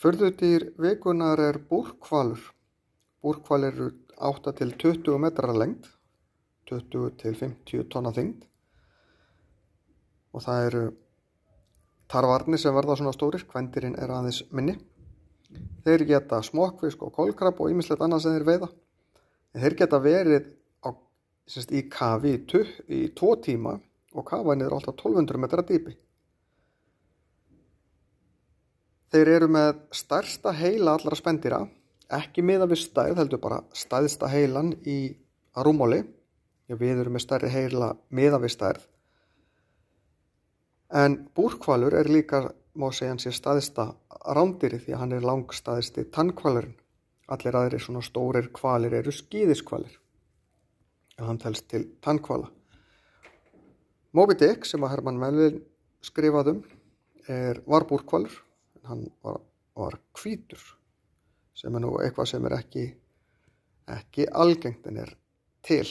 Furðudýr vikunnar búrhvalur. Búrhvalir eru 8 til 20 metrar lengd, 20 til 50 tonna þyngd og það eru tarfarnir sem verða svona stórir, kvendýrin aðeins minni. Þeir geta smokkfisk og kolkrabba og ýmislegt annað sem þeir veiða. Þeir geta verið í kafi í 2 tíma og kafa niður alltaf 1200 metra dýpi. Þeir eru með stærsta heila allra spendýra, ekki miðað við stærð, heldur bara stærsta heilan í rúmmáli. Við erum með stærri heila miðað við stærð. En búrhvalur líka, má segja, hann sé stærsta rándýri því að hann langstærsti tannhvalurinn. Allir aðrir svona stórir hvalir eru skíðishvalir. En hann telst til tannhvala. Moby Dick, sem að Herman Melville skrifaði var búrhvalur. Hann var hvítur, sem nú eitthvað sem ekki algengt en til.